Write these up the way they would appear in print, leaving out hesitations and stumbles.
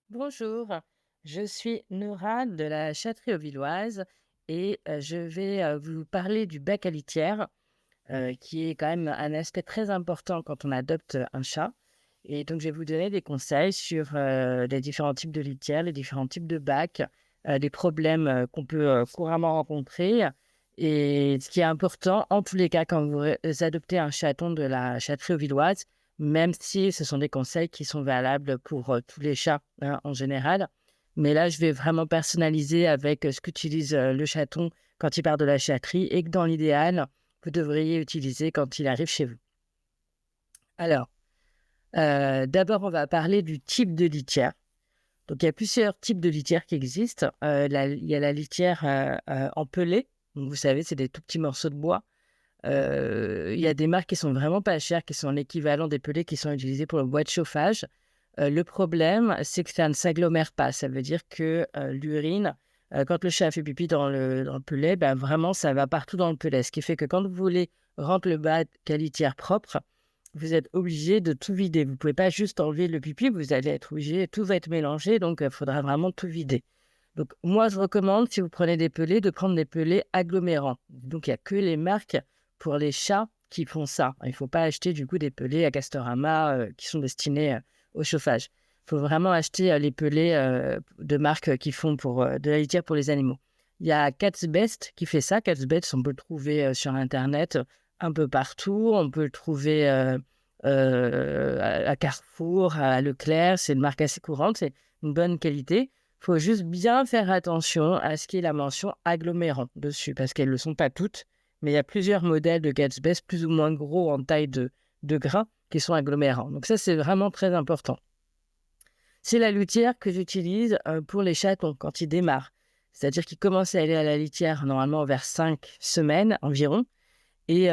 Bonjour, je suis Noura de la Châtellerault-Villoise et je vais vous parler du bac à litière, qui est quand même un aspect très important quand on adopte un chat. Et donc, je vais vous donner des conseils sur les différents types de litières, les différents types de bacs, les problèmes qu'on peut couramment rencontrer. Et ce qui est important, en tous les cas, quand vous adoptez un chaton de la Châtellerault-Villoise, même si ce sont des conseils qui sont valables pour tous les chats hein, en général. Mais là, je vais vraiment personnaliser avec ce qu'utilise le chaton quand il part de la chatterie et que dans l'idéal, vous devriez utiliser quand il arrive chez vous. Alors, d'abord, on va parler du type de litière. Donc, il y a plusieurs types de litières qui existent. Il y a la litière en pellet. Donc, vous savez, c'est des tout petits morceaux de bois. Il y a des marques qui sont vraiment pas chères, qui sont l'équivalent des pellets qui sont utilisés pour le bois de chauffage. Le problème, c'est que ça ne s'agglomère pas. Ça veut dire que l'urine, quand le chat fait pipi dans le pellet, ben, vraiment, ça va partout dans le pellet. Ce qui fait que quand vous voulez rendre le bac à litière propre, vous êtes obligé de tout vider. Vous ne pouvez pas juste enlever le pipi, vous allez être obligé, tout va être mélangé, donc il faudra vraiment tout vider. Donc moi, je recommande, si vous prenez des pellets, de prendre des pellets agglomérants. Donc il n'y a que les marques pour les chats qui font ça. Il ne faut pas acheter du coup des pellets à Castorama qui sont destinés au chauffage. Il faut vraiment acheter les pellets de marques qui font de la litière pour les animaux. Il y a Cat's Best qui fait ça. Cat's Best, on peut le trouver sur Internet un peu partout. On peut le trouver à Carrefour, à Leclerc. C'est une marque assez courante. C'est une bonne qualité. Il faut juste bien faire attention à ce qu'il y ait la mention agglomérant dessus, parce qu'elles ne le sont pas toutes, mais il y a plusieurs modèles de Cat's Best plus ou moins gros en taille de grains qui sont agglomérants. Donc ça, c'est vraiment très important. C'est la litière que j'utilise pour les chatons quand ils démarrent. C'est-à-dire qu'ils commencent à aller à la litière normalement vers 5 semaines environ. Et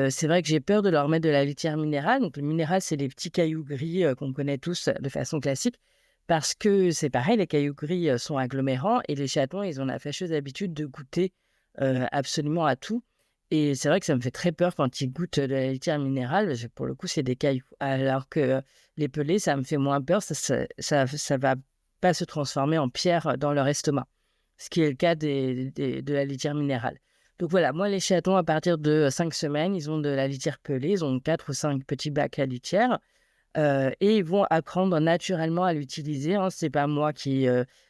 c'est vrai que j'ai peur de leur mettre de la litière minérale. Donc le minéral, c'est les petits cailloux gris qu'on connaît tous de façon classique. Parce que c'est pareil, les cailloux gris sont agglomérants et les chatons, ils ont la fâcheuse habitude de goûter absolument à tout. Et c'est vrai que ça me fait très peur quand ils goûtent de la litière minérale, parce que pour le coup, c'est des cailloux. Alors que les pelés, ça me fait moins peur, ça va pas se transformer en pierre dans leur estomac, ce qui est le cas de la litière minérale. Donc voilà, moi, les chatons, à partir de 5 semaines, ils ont de la litière pelée, ils ont 4 ou 5 petits bacs à litière. Et ils vont apprendre naturellement à l'utiliser, hein. C'est pas moi qui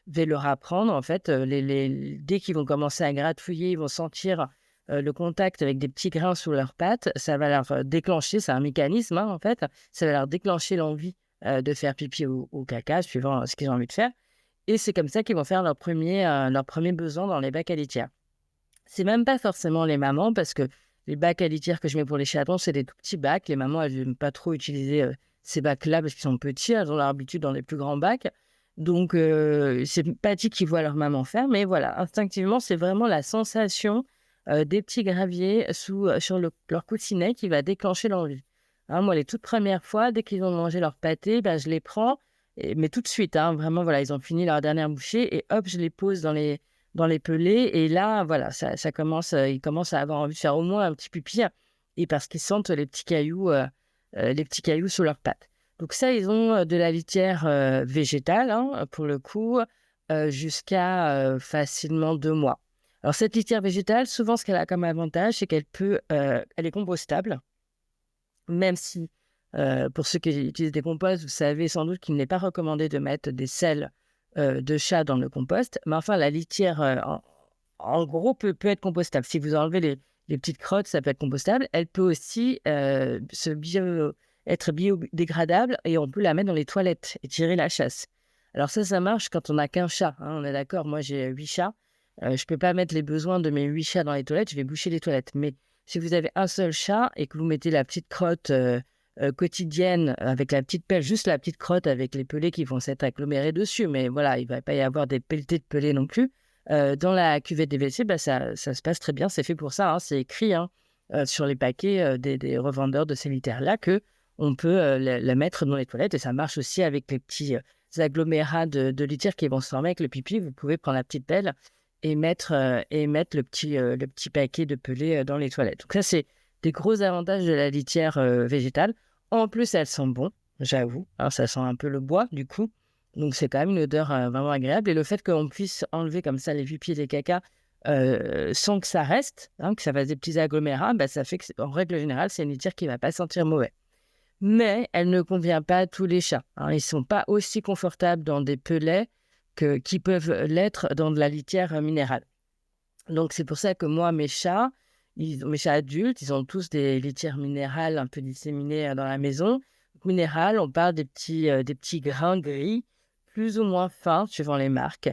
vais leur apprendre. En fait, dès qu'ils vont commencer à gratouiller, ils vont sentir le contact avec des petits grains sous leurs pattes. Ça va leur déclencher, c'est un mécanisme, hein, en fait. Ça va leur déclencher l'envie de faire pipi ou caca, suivant ce qu'ils ont envie de faire. Et c'est comme ça qu'ils vont faire leur premier besoin dans les bacs à litière. C'est même pas forcément les mamans, parce que les bacs à litière que je mets pour les chatons, c'est des tout petits bacs. Les mamans, elles n'aiment pas trop utiliser ces bacs-là parce qu'ils sont petits. Elles ont l'habitude dans les plus grands bacs. Donc, c'est pas dit qu'ils voient leur maman faire. Mais voilà, instinctivement, c'est vraiment la sensation des petits graviers sur leur coussinet qui va déclencher l'envie. Hein, moi, les toutes premières fois, dès qu'ils ont mangé leur pâté, ben, je les prends, mais tout de suite. Hein, vraiment, voilà, ils ont fini leur dernière bouchée et hop, je les pose dans les pelés. Et là, voilà, ça commence, ils commencent à avoir envie de faire au moins un petit pipi, hein, et parce qu'ils sentent les petits cailloux sous leurs pattes. Donc ça, ils ont de la litière végétale, hein, pour le coup, jusqu'à facilement 2 mois. Alors cette litière végétale, souvent, ce qu'elle a comme avantage, c'est elle est compostable, même si, pour ceux qui utilisent des composts, vous savez sans doute qu'il n'est pas recommandé de mettre des selles de chat dans le compost. Mais enfin, la litière, en gros, peut être compostable. Si vous enlevez les petites crottes, ça peut être compostable. Elle peut aussi être biodégradable et on peut la mettre dans les toilettes et tirer la chasse. Alors ça marche quand on n'a qu'un chat, hein, on est d'accord. Moi, j'ai 8 chats. Je ne peux pas mettre les besoins de mes 8 chats dans les toilettes, je vais boucher les toilettes. Mais si vous avez un seul chat et que vous mettez la petite crotte quotidienne avec la petite pelle, juste la petite crotte avec les pelés qui vont s'être agglomérés dessus, mais voilà, il ne va pas y avoir des pelletés de pelés non plus. Dans la cuvette des WC, bah, ça se passe très bien, c'est fait pour ça, hein, c'est écrit hein, sur les paquets des revendeurs de ces litières-là qu'on peut la mettre dans les toilettes et ça marche aussi avec les petits agglomérats de litière qui vont se former avec le pipi. Vous pouvez prendre la petite pelle et mettre le petit paquet de pelés dans les toilettes. Donc ça, c'est des gros avantages de la litière végétale. En plus, elle sent bon, j'avoue. Alors, ça sent un peu le bois, du coup. Donc c'est quand même une odeur, vraiment agréable et le fait qu'on puisse enlever comme ça les pupilles et les cacas, sans que ça reste, hein, que ça fasse des petits agglomérats, bah, ça fait que en règle générale, c'est une litière qui va pas sentir mauvais. Mais elle ne convient pas à tous les chats, hein. Ils sont pas aussi confortables dans des pelets qu'ils peuvent l'être dans de la litière, minérale. Donc c'est pour ça que moi, mes chats adultes, ils ont tous des litières minérales un peu disséminées, dans la maison. Donc minérales, on parle des petits grains gris, plus ou moins fins suivant les marques,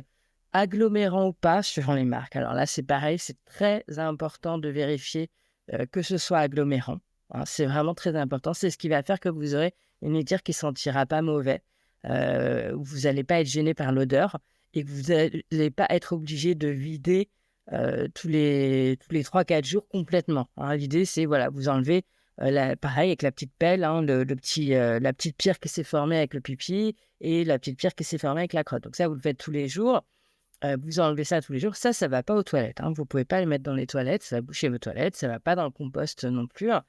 agglomérants ou pas suivant les marques. Alors là, c'est pareil, c'est très important de vérifier, que ce soit agglomérant, hein. C'est vraiment très important. C'est ce qui va faire que vous aurez une litière qui sentira pas mauvais, où vous allez pas être gêné par l'odeur et que vous allez pas être obligé de vider tous les 3-4 jours complètement, hein. L'idée, c'est voilà, vous enlevez, pareil avec la petite pelle, hein, la petite pierre qui s'est formée avec le pipi et la petite pierre qui s'est formée avec la crotte. Donc ça, vous le faites tous les jours, vous enlevez ça tous les jours. Ça va pas aux toilettes, hein. Vous pouvez pas le mettre dans les toilettes, ça va boucher vos toilettes, ça va pas dans le compost non plus, hein,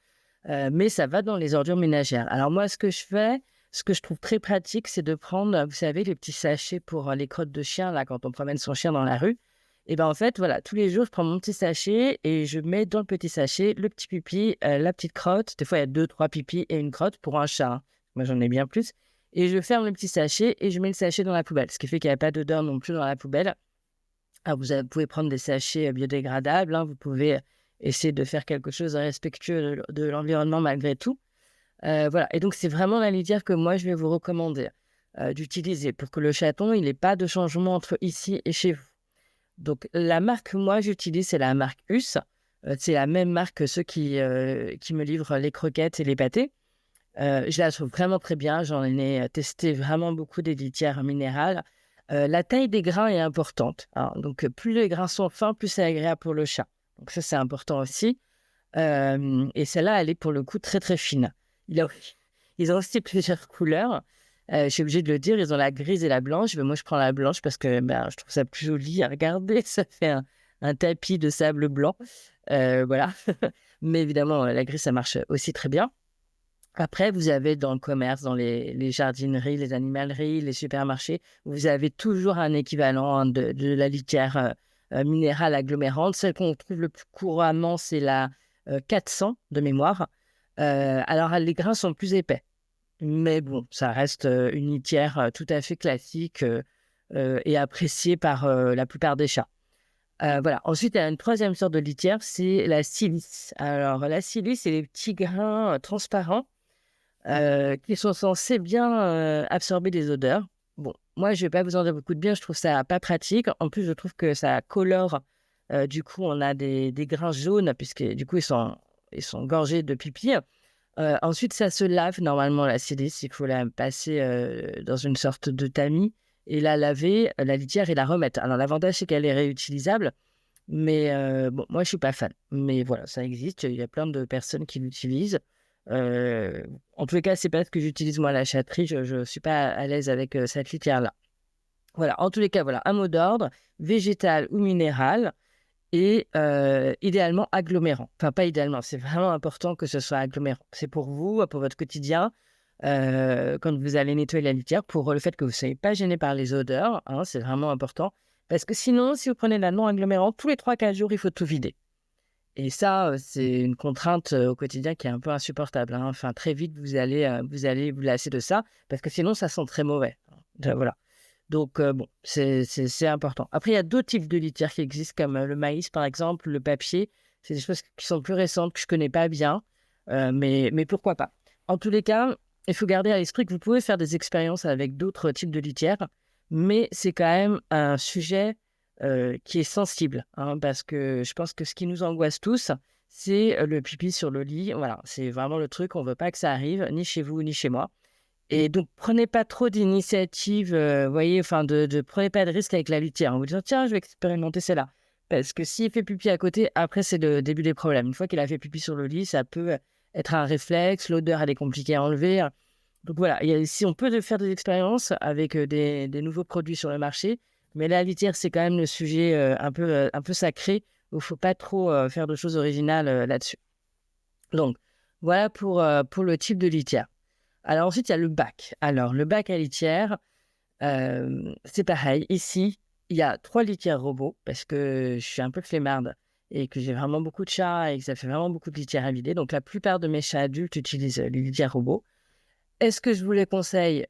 mais ça va dans les ordures ménagères. Alors moi, ce que je trouve très pratique, c'est de prendre, vous savez, les petits sachets pour, les crottes de chien, là, quand on promène son chien dans la rue. Et ben, en fait, voilà, tous les jours, je prends mon petit sachet et je mets dans le petit sachet le petit pipi, la petite crotte. Des fois, il y a 2-3 pipis et une crotte pour un chat, hein. Moi, j'en ai bien plus et je ferme le petit sachet et je mets le sachet dans la poubelle, ce qui fait qu'il y a pas d'odeur non plus dans la poubelle. Alors vous pouvez prendre des sachets, biodégradables, hein. Vous pouvez essayer de faire quelque chose de respectueux de l'environnement malgré tout. Voilà et donc c'est vraiment la litière que moi, je vais vous recommander, d'utiliser pour que le chaton, il ait pas de changement entre ici et chez vous. Donc la marque que moi j'utilise, c'est la marque Huss. C'est la même marque que ceux qui me livrent les croquettes et les pâtés. Je la trouve vraiment très bien. J'en ai, testé vraiment beaucoup des litières minérales. La taille des grains est importante, hein, donc plus les grains sont fins, plus c'est agréable pour le chat. Donc ça, c'est important aussi. Et celle-là, elle est pour le coup très, très fine. Il a Ils ont aussi plusieurs couleurs. Je suis obligée de le dire, ils ont la grise et la blanche. Mais moi, je prends la blanche parce que, ben, je trouve ça plus joli à regarder. Ça fait un tapis de sable blanc, voilà. Mais évidemment, la grise, ça marche aussi très bien. Après, vous avez dans le commerce, dans les jardineries, les animaleries, les supermarchés, vous avez toujours un équivalent, hein, de la litière, minérale agglomérante. Celle qu'on trouve le plus couramment, c'est la, 400 de mémoire. Alors, les grains sont plus épais, mais bon, ça reste, une litière, tout à fait classique, et appréciée par, la plupart des chats. Voilà. Ensuite, il y a une troisième sorte de litière, c'est la silice. Alors, la silice, c'est les petits grains, transparents, qui sont censés bien, absorber des odeurs. Bon, moi, je vais pas vous en dire beaucoup de bien, je trouve ça pas pratique. En plus, je trouve que ça colore, du coup, on a des grains jaunes puisque, du coup, ils sont gorgés de pipi. Ensuite, ça se lave normalement la silice, il faut la passer, dans une sorte de tamis et la laver, la litière et la remettre. Alors l'avantage, c'est qu'elle est réutilisable, mais bon, moi, je suis pas fan. Mais voilà, ça existe, il y a plein de personnes qui l'utilisent. En tous les cas, c'est pas ce que j'utilise moi à la chatterie, je suis pas à l'aise avec, cette litière-là. Voilà, en tous les cas, voilà, un mot d'ordre, végétal ou minéral et idéalement agglomérant. Enfin, pas idéalement, c'est vraiment important que ce soit agglomérant. C'est pour vous, pour votre quotidien, quand vous allez nettoyer la litière, pour le fait que vous ne soyez pas gêné par les odeurs, hein, c'est vraiment important. Parce que sinon, si vous prenez la non agglomérant, tous les 3-4 jours, il faut tout vider. Et ça, c'est une contrainte, au quotidien qui est un peu insupportable, hein. Enfin, très vite, vous allez vous lasser de ça, parce que sinon ça sent très mauvais, hein. Voilà. Donc bon, c'est important. Après, il y a d'autres types de litières qui existent comme, le maïs, par exemple, le papier. C'est des choses qui sont plus récentes, que je connais pas bien, mais pourquoi pas. En tous les cas, il faut garder à l'esprit que vous pouvez faire des expériences avec d'autres types de litières, mais c'est quand même un sujet, qui est sensible, hein, parce que je pense que ce qui nous angoisse tous, c'est, le pipi sur le lit. Voilà, c'est vraiment le truc, on veut pas que ça arrive, ni chez vous, ni chez moi. Et donc, prenez pas trop d'initiatives, voyez, enfin, prenez pas de risques avec la litière en vous disant: «Tiens, je vais expérimenter celle-là». Parce que s'il fait pipi à côté, après, c'est le début des problèmes. Une fois qu'il a fait pipi sur le lit, ça peut être un réflexe, l'odeur, elle est compliquée à enlever, hein. Donc voilà, si on peut faire des expériences avec, des nouveaux produits sur le marché, mais la litière, c'est quand même le sujet, un peu sacré, où il faut pas trop, faire de choses originales, là-dessus. Donc voilà pour le type de litière. Alors ensuite, il y a le bac. Alors le bac à litière, C'est pareil, ici, il y a 3 litières robots parce que je suis un peu flemmarde et que j'ai vraiment beaucoup de chats et que ça fait vraiment beaucoup de litières à vider. Donc la plupart de mes chats adultes utilisent, les litières robots. Est-ce que je vous les conseille?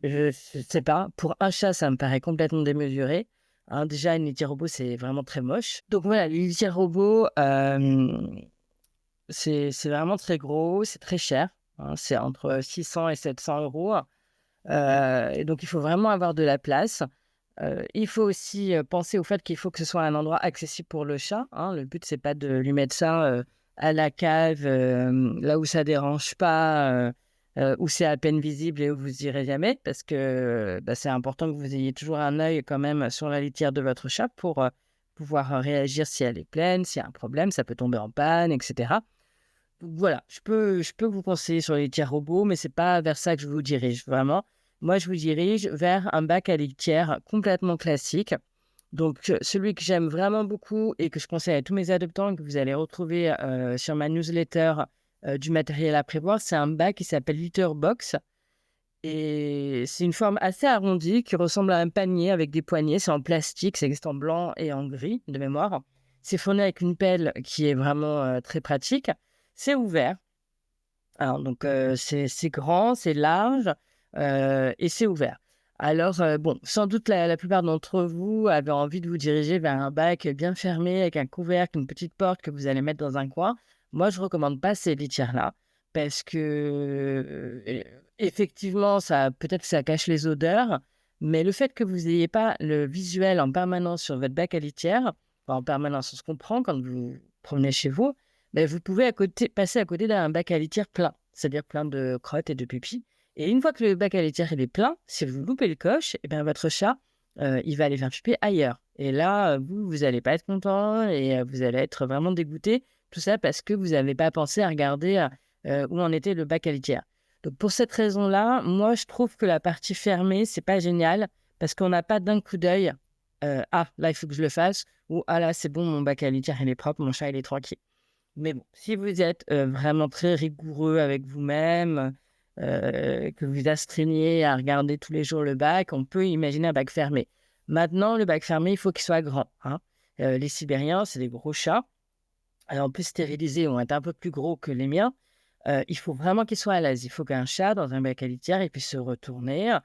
Je sais pas. Pour un chat, ça me paraît complètement démesuré, hein. Déjà, une litière robot, c'est vraiment très moche. Donc voilà, les litières robots, c'est vraiment très gros, c'est très cher, hein. C'est entre 600 et 700 €. Et donc il faut vraiment avoir de la place. Il faut aussi, penser au fait qu'il faut que ce soit un endroit accessible pour le chat, hein. Le but, c'est pas de lui mettre ça, à la cave, là où ça dérange pas, où c'est à peine visible et où vous irez jamais parce que, bah, c'est important que vous ayez toujours un œil quand même sur la litière de votre chat pour, pouvoir, réagir si elle est pleine, s'il y a un problème, ça peut tomber en panne et cetera. Donc voilà, je peux vous conseiller sur les litières robots, mais c'est pas vers ça que je vous dirige vraiment. Moi, je vous dirige vers un bac à litière complètement classique. Donc, celui que j'aime vraiment beaucoup et que je conseille à tous mes adoptants, que vous allez retrouver, sur ma newsletter, du matériel à prévoir, c'est un bac qui s'appelle Litterbox et c'est une forme assez arrondie qui ressemble à un panier avec des poignées. C'est en plastique, ça existe en blanc et en gris de mémoire. C'est fourni avec une pelle qui est vraiment, très pratique. C'est ouvert. Alors donc, c'est grand, c'est large, et c'est ouvert. Alors, bon, sans doute la plupart d'entre vous avaient envie de vous diriger vers un bac bien fermé avec un couvercle, une petite porte que vous allez mettre dans un coin. Moi, je recommande pas ces litières-là parce que, effectivement, ça peut-être que ça cache les odeurs, mais le fait que vous ayez pas le visuel en permanence sur votre bac à litière, enfin en permanence, on se comprend quand vous promenez chez vous, beh, vous pouvez passer à côté d'un bac à litière plein, c'est-à-dire plein de crottes et de pupilles. Et une fois que le bac à litière il est plein, si vous loupez le coche, et bien votre chat, il va aller faire pipi ailleurs. Et là, vous allez pas être content et vous allez être vraiment dégoûté. Tout ça parce que vous n'avez pas pensé à regarder où en était le bac à litière. Donc pour cette raison-là, moi je trouve que la partie fermée, c'est pas génial parce qu'on n'a pas d'un coup d'œil, ah là il faut que je le fasse ou ah là c'est bon mon bac à litière il est propre, mon chat il est tranquille. Mais bon, si vous êtes, vraiment très rigoureux avec vous-même, que vous astreignez à regarder tous les jours le bac, on peut imaginer un bac fermé. Maintenant, le bac fermé, il faut qu'il soit grand, hein. Les sibériens, c'est des gros chats. Alors en plus stérilisés, vont être un peu plus gros que les miens. Il faut vraiment qu'il soit à l'aise. Il faut qu'un chat dans un bac à litière, il puisse se retourner,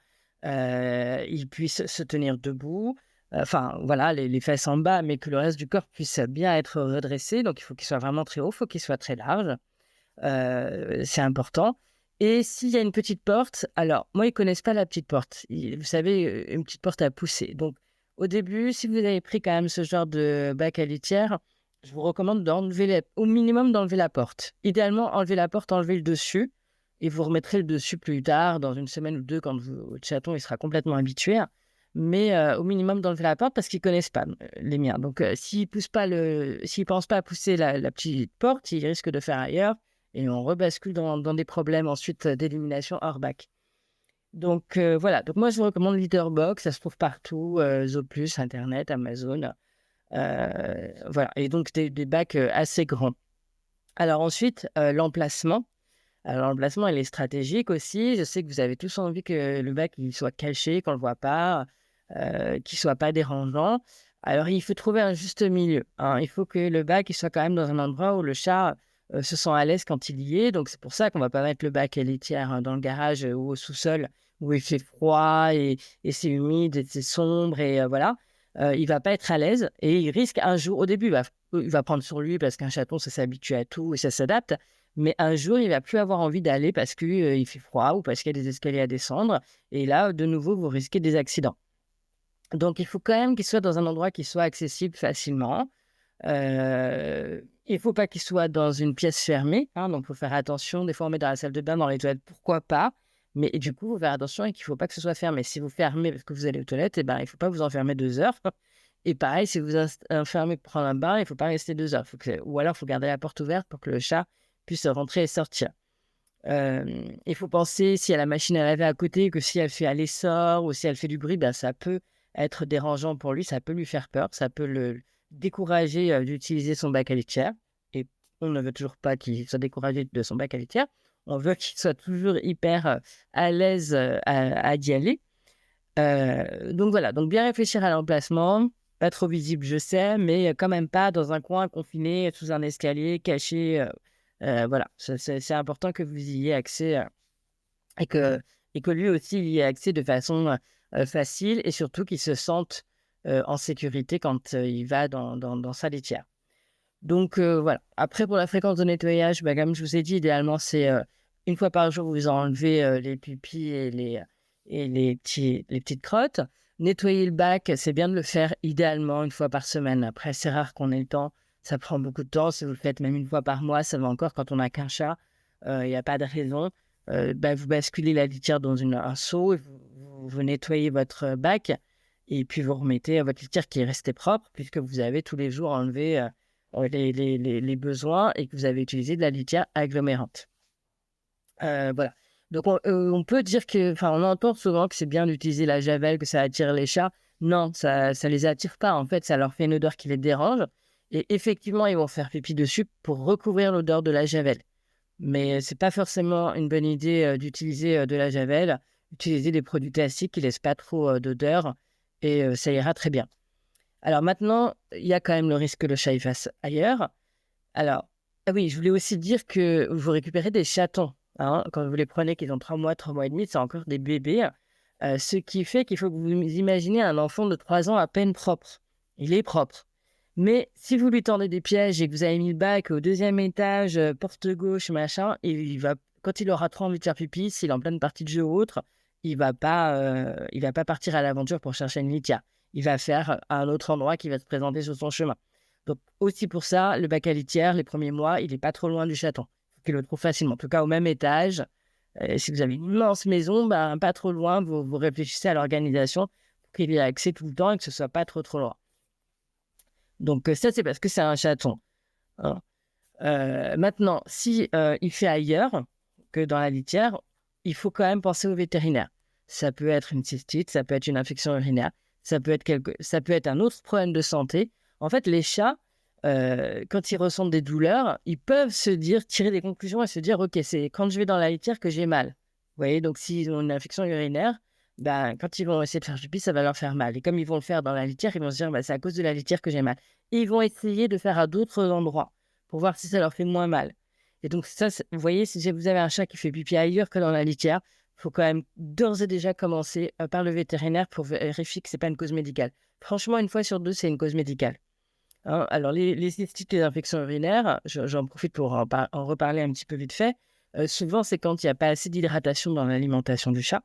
il puisse se tenir debout, enfin voilà, les fesses en bas, mais que le reste du corps puisse bien être redressé. Donc il faut qu'il soit vraiment très haut, il faut qu'il soit très large, c'est important. Et s'il y a une petite porte, alors moi, ils connaissent pas la petite porte. Vous savez, une petite porte à pousser. Donc au début, si vous avez pris quand même ce genre de bac à litière, je vous recommande au minimum d'enlever la porte. Idéalement, enlever la porte, enlever le dessus et vous remettrez le dessus plus tard, dans une semaine ou 2 quand votre chaton il sera complètement habitué. Mais au minimum d'enlever la porte parce qu'ils connaissent pas, les miens. Donc s'ils pensent pas à pousser la petite porte, ils risquent de faire ailleurs et on rebascule dans des problèmes ensuite, d'élimination hors bac. Donc voilà, donc moi je vous recommande Litterbox, ça se trouve partout, Zooplus, internet, Amazon, voilà et donc des bacs, assez grands. Alors ensuite, l'emplacement. Alors l'emplacement, il est stratégique aussi. Je sais que vous avez tous envie que le bac, il soit caché, qu'on le voit pas, qu'il soit pas dérangeant. Alors il faut trouver un juste milieu, hein. Il faut que le bac, il soit quand même dans un endroit où le chat, se sent à l'aise quand il y est. Donc c'est pour ça qu'on va pas mettre le bac à litière, dans le garage, ou au sous-sol où il fait froid et c'est humide et c'est sombre et voilà. Il va pas être à l'aise et il risque un jour au début, il va prendre sur lui parce qu'un chaton, ça s'habitue à tout et ça s'adapte. Mais un jour, il va plus avoir envie d'aller parce que, il fait froid ou parce qu'il y a des escaliers à descendre et là, de nouveau, vous risquez des accidents. Donc il faut quand même qu'il soit dans un endroit qui soit accessible facilement. Il faut pas qu'il soit dans une pièce fermée, hein, donc il faut faire attention. Des fois, on met dans la salle de bain, dans les toilettes, pourquoi pas? Mais du coup, il faut faire attention et qu'il faut pas que ce soit fermé. Si vous fermez parce que vous allez aux toilettes et ben, il faut pas vous enfermer 2 heures et pareil, si vous enfermez pour prendre un bain, il faut pas rester 2 heures. Faut que ou alors, il faut garder la porte ouverte pour que le chat puisse rentrer et sortir. Il faut penser s'il y a la machine à laver à côté, que si elle fait aller-sort ou si elle fait du bruit, ben, ça peut être dérangeant pour lui, ça peut lui faire peur, ça peut le décourager, d'utiliser son bac à litière et on ne veut toujours pas qu'il soit découragé de son bac à litière. On veut qu'il soit toujours hyper, à l'aise, à d'y aller. Donc voilà, donc bien réfléchir à l'emplacement, pas trop visible, je sais, mais quand même pas dans un coin confiné, sous un escalier, caché, voilà. C'est important que vous y ayez accès, et que lui aussi y ait accès de façon, facile et surtout qu'il se sente, en sécurité quand, il va dans sa litière. Donc voilà. Après pour la fréquence de nettoyage, bah, comme je vous ai dit, idéalement, c'est, 1 fois par jour, vous enlevez, les pupilles et les petites crottes. Nettoyer le bac, c'est bien de le faire idéalement 1 fois par semaine. Après, c'est rare qu'on ait le temps, ça prend beaucoup de temps. Si vous le faites même 1 fois par mois, ça va encore quand on n'a qu'un chat, il y a pas de raison. Bah, vous basculez la litière dans un seau et vous nettoyez votre bac et puis vous remettez, votre litière qui est restée propre puisque vous avez tous les jours enlevé, les besoins et que vous avez utilisé de la litière agglomérante. Voilà. Donc on peut dire que enfin, on entend souvent que c'est bien d'utiliser la javel, que ça attire les chats. Non, ça les attire pas. En fait, ça leur fait une odeur qui les dérange et effectivement, ils vont faire pipi dessus pour recouvrir l'odeur de la javel. Mais c'est pas forcément une bonne idée, d'utiliser, de la javel. Utilisez des produits classiques qui laissent pas trop, d'odeur et ça ira très bien. Alors maintenant, il y a quand même le risque que le chat il fasse ailleurs. Alors, ah oui, je voulais aussi dire que vous récupérez des chatons, hein, quand vous les prenez, qu'ils ont 3 mois et demi, c'est encore des bébés. Ce qui fait qu'il faut que vous imaginez un enfant de 3 ans à peine propre. Il est propre. Mais si vous lui tendez des pièges et que vous avez mis le bac au 2e étage, porte gauche, machin, et quand il aura trop envie de faire pipi, s'il est en pleine partie de jeu ou autre, il va pas partir à l'aventure pour chercher une litière. Il va faire à un autre endroit qui va se présenter sur son chemin. Donc aussi pour ça, le bac à litière, les premiers mois, il est pas trop loin du chaton. Faut qu'il le trouve facilement. En tout cas, au même étage. Si vous avez une immense maison, ben, pas trop loin, vous réfléchissez à l'organisation pour qu'il y ait accès tout le temps et que ce soit pas trop loin. Donc ça, c'est parce que c'est un chaton, hein. Maintenant, si, il fait ailleurs que dans la litière, il faut quand même penser au vétérinaire. Ça peut être une cystite, ça peut être une infection urinaire, ça peut être un autre problème de santé. En fait, les chats, quand ils ressentent des douleurs, ils peuvent tirer des conclusions et se dire: «OK, c'est quand je vais dans la litière que j'ai mal». Vous voyez? Donc s'ils ont une infection urinaire, ben, quand ils vont essayer de faire pipi, ça va leur faire mal et comme ils vont le faire dans la litière, ils vont se dire: «Bah, c'est à cause de la litière que j'ai mal». Et ils vont essayer de faire à d'autres endroits pour voir si ça leur fait moins mal. Et donc ça, vous voyez, si vous avez un chat qui fait pipi ailleurs que dans la litière, il faut quand même d'ores et déjà commencer par le vétérinaire pour vérifier que ce n'est pas une cause médicale. Franchement, 1 fois sur 2, c'est une cause médicale, hein. Alors les cystites, les infections urinaires, j'en profite pour en reparler un petit peu vite fait. Souvent, c'est quand il n'y a pas assez d'hydratation dans l'alimentation du chat.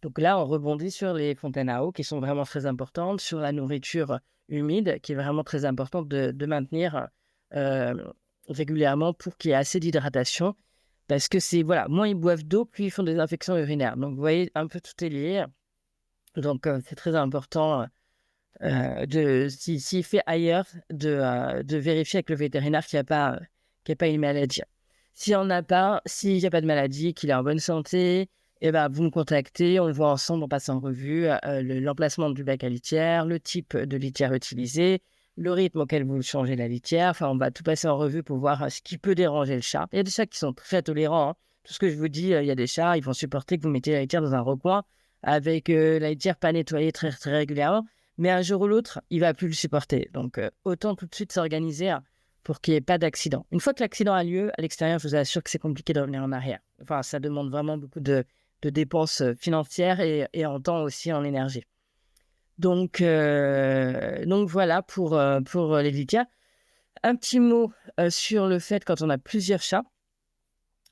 Donc là, on rebondit sur les fontaines à eau qui sont vraiment très importantes, sur la nourriture humide qui est vraiment très importante de maintenir régulièrement pour qu'il y ait assez d'hydratation. Parce que c'est, voilà, moins ils boivent d'eau, plus ils font des infections urinaires. Donc, vous voyez, un peu tout est lié. Donc, c'est très important, s'il fait ailleurs, de vérifier avec le vétérinaire qu'il y a pas une maladie. S'il n'y en a pas, s'il n'y a pas de maladie, qu'il est en bonne santé, et ben, vous me contactez, on le voit ensemble, on passe en revue l'emplacement du bac à litière, le type de litière utilisé, le rythme auquel vous changez la litière. Enfin, on va tout passer en revue pour voir ce qui peut déranger le chat. Il y a des chats qui sont très tolérants, hein. Tout ce que je vous dis, il y a des chats, ils vont supporter que vous mettiez la litière dans un recoin avec la litière pas nettoyée très, très régulièrement. Mais un jour ou l'autre, il va plus le supporter. Donc, autant tout de suite s'organiser pour qu'il n'y ait pas d'accident. Une fois que l'accident a lieu, à l'extérieur, je vous assure que c'est compliqué de revenir en arrière. Enfin, ça demande vraiment beaucoup de dépenses financières et en temps aussi, en énergie. Donc voilà pour les litières. Un petit mot sur le fait quand on a plusieurs chats.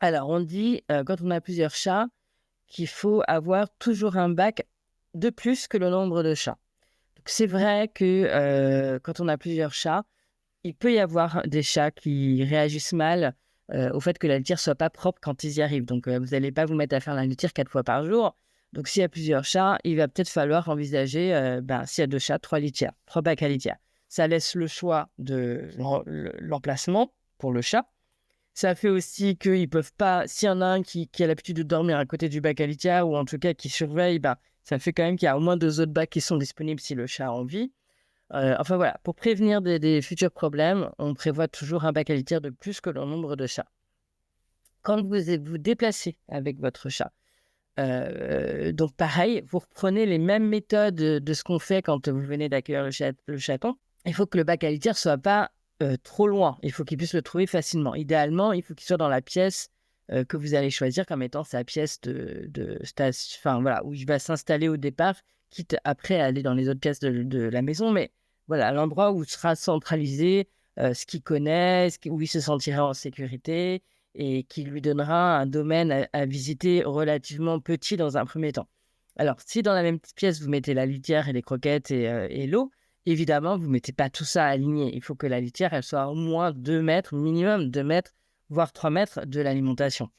Alors, on dit, quand on a plusieurs chats, qu'il faut avoir toujours un bac de plus que le nombre de chats. Donc, c'est vrai que quand on a plusieurs chats, il peut y avoir des chats qui réagissent mal au fait que la litière soit pas propre quand ils y arrivent. Donc, vous n'allez pas vous mettre à faire la litière 4 fois par jour. Donc, s'il y a plusieurs chats, il va peut-être falloir envisager, s'il y a 2 chats, 3 litières, 3 bacs à litière. Ça laisse le choix de l'emplacement pour le chat. Ça fait aussi qu'ils peuvent pas, s'il y en a un qui a l'habitude de dormir à côté du bac à litière ou en tout cas qui surveille, ça fait quand même qu'il y a au moins 2 autres bacs qui sont disponibles si le chat a envie. Enfin voilà, pour prévenir des futurs problèmes, on prévoit toujours un bac à litière de plus que le nombre de chats. Quand vous vous déplacez avec votre chat, Donc pareil, vous reprenez les mêmes méthodes, de ce qu'on fait quand vous venez d'accueillir le chaton. Il faut que le bac à litière soit pas, trop loin. Il faut qu'il puisse le trouver facilement. Idéalement, il faut qu'il soit dans la pièce, que vous allez choisir comme étant sa pièce de enfin voilà, où il va s'installer au départ, quitte après à aller dans les autres pièces de la maison. Mais voilà, l'endroit où sera centralisé, ce qu'il connaît, où il se sentira en sécurité et qui lui donnera un domaine à visiter relativement petit dans un premier temps. Alors, si dans la même petite pièce, vous mettez la litière et les croquettes et l'eau, évidemment, vous ne mettez pas tout ça aligné. Il faut que la litière, elle soit au moins 2 mètres, minimum 2 mètres, voire 3 mètres de l'alimentation.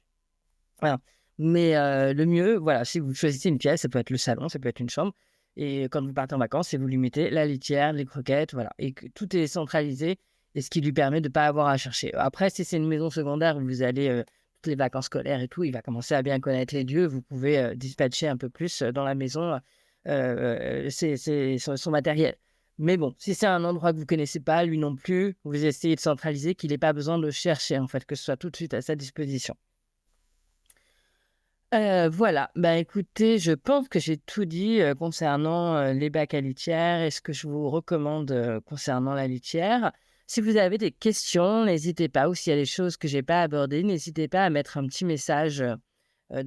Voilà. Mais le mieux, voilà, si vous choisissez une pièce, ça peut être le salon, ça peut être une chambre, et quand vous partez en vacances, c'est vous lui mettez la litière, les croquettes, voilà, et que tout est centralisé, et ce qui lui permet de ne pas avoir à chercher. Après, si c'est une maison secondaire où vous allez, toutes les vacances scolaires et tout, il va commencer à bien connaître les lieux, vous pouvez, dispatcher un peu plus, dans la maison, son matériel. Mais bon, si c'est un endroit que vous connaissez pas, lui non plus, vous essayez de centraliser, qu'il ait pas besoin de chercher, en fait, que ce soit tout de suite à sa disposition. Voilà, bah, écoutez, je pense que j'ai tout dit, concernant, les bacs à litière et ce que je vous recommande, concernant la litière. Si vous avez des questions, n'hésitez pas, ou s'il y a des choses que j'ai pas abordées, n'hésitez pas à mettre un petit message,